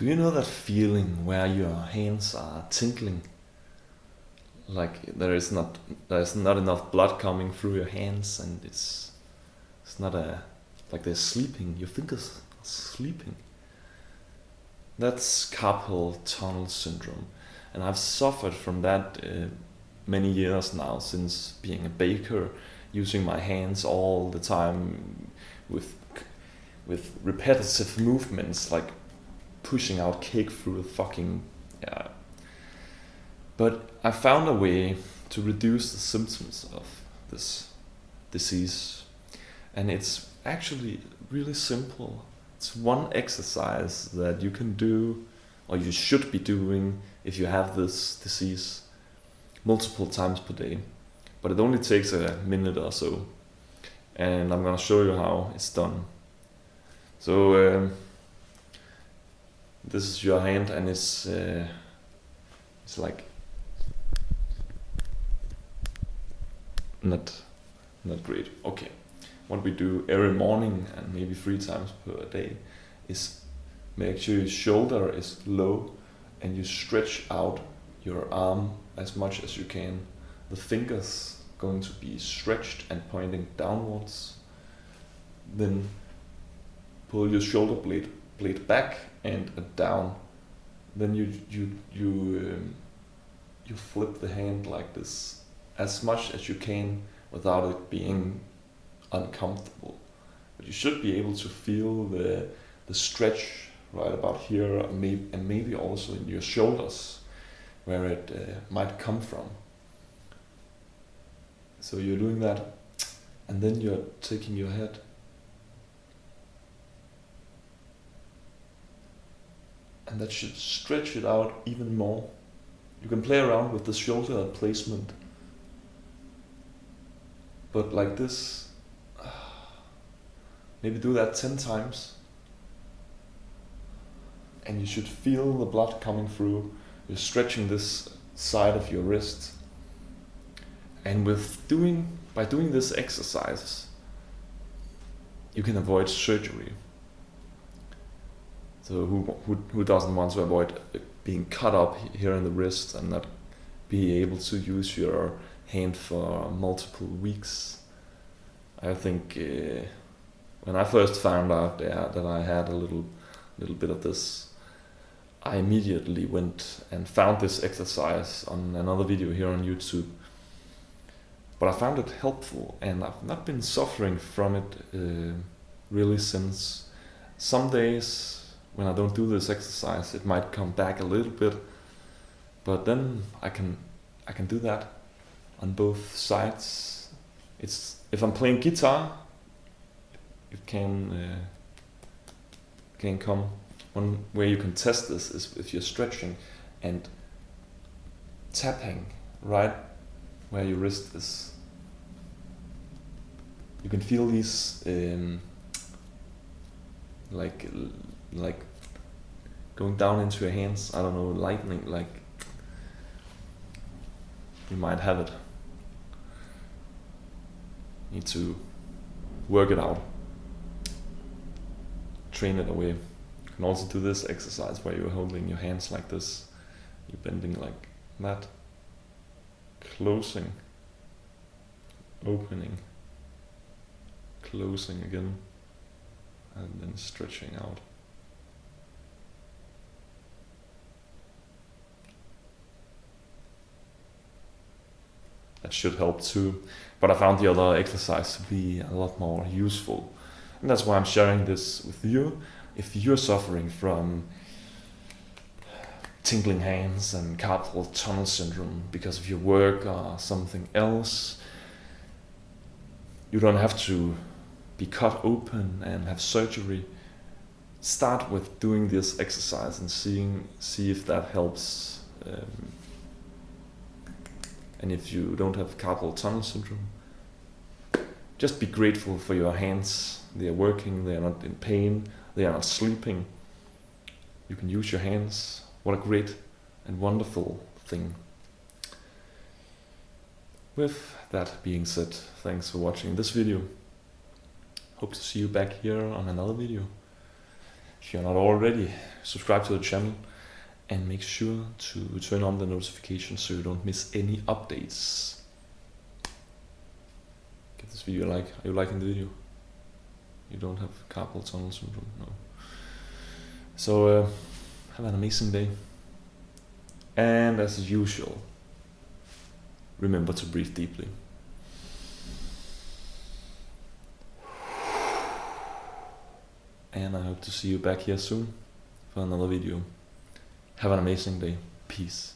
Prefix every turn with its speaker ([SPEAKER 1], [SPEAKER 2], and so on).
[SPEAKER 1] Do you know that feeling where your hands are tingling? Like there's not enough blood coming through your hands, and it's not like they're sleeping. Your fingers are sleeping. That's carpal tunnel syndrome, and I've suffered from that many years now, since being a baker, using my hands all the time with repetitive movements, like pushing out cake through a fucking yeah. But I found a way to reduce the symptoms of this disease, and it's actually really simple. It's one exercise that you can do, or you should be doing, if you have this disease, multiple times per day. But it only takes a minute or so, and I'm gonna show you how it's done. So this is your hand, and it's like not great. Okay, what we do every morning and maybe 3 times per day is make sure your shoulder is low and you stretch out your arm as much as you can. The fingers going to be stretched and pointing downwards. Then pull your shoulder blade back and down. Then you flip the hand like this as much as you can without it being uncomfortable. But you should be able to feel the stretch right about here, and maybe also in your shoulders, where it might come from. So you're doing that, and then you're taking your head and that should stretch it out even more. You can play around with the shoulder placement, but like this, maybe do that 10 times, and you should feel the blood coming through. You're stretching this side of your wrist, and by doing this exercise, you can avoid surgery. So who doesn't want to avoid being cut up here in the wrist and not be able to use your hand for multiple weeks? I think when I first found out that I had a little bit of this, I immediately went and found this exercise on another video here on YouTube. But I found it helpful, and I've not been suffering from it really since. Some days when I don't do this exercise, it might come back a little bit, but then I can do that on both sides. If I'm playing guitar, it can come. One way you can test this is if you're stretching and tapping right where your wrist is. You can feel these like going down into your hands. I don't know, lightning, like you might have it. Need to work it out, train it away. You can also do this exercise where you're holding your hands like this, you're bending like that, closing, opening, closing again, and then stretching out. That should help too, but I found the other exercise to be a lot more useful, and that's why I'm sharing this with you. If you're suffering from tingling hands and carpal tunnel syndrome because of your work or something else, you don't have to be cut open and have surgery. Start with doing this exercise and see if that helps. And if you don't have carpal tunnel syndrome, just be grateful for your hands. They are working, they are not in pain, they are not sleeping. You can use your hands. What a great and wonderful thing. With that being said, thanks for watching this video. Hope to see you back here on another video. If you're not already, subscribe to the channel and make sure to turn on the notifications so you don't miss any updates. Give this video a like. Are you liking the video? You don't have carpal tunnel syndrome? No. So have an amazing day. And as usual, remember to breathe deeply. And I hope to see you back here soon for another video. Have an amazing day. Peace.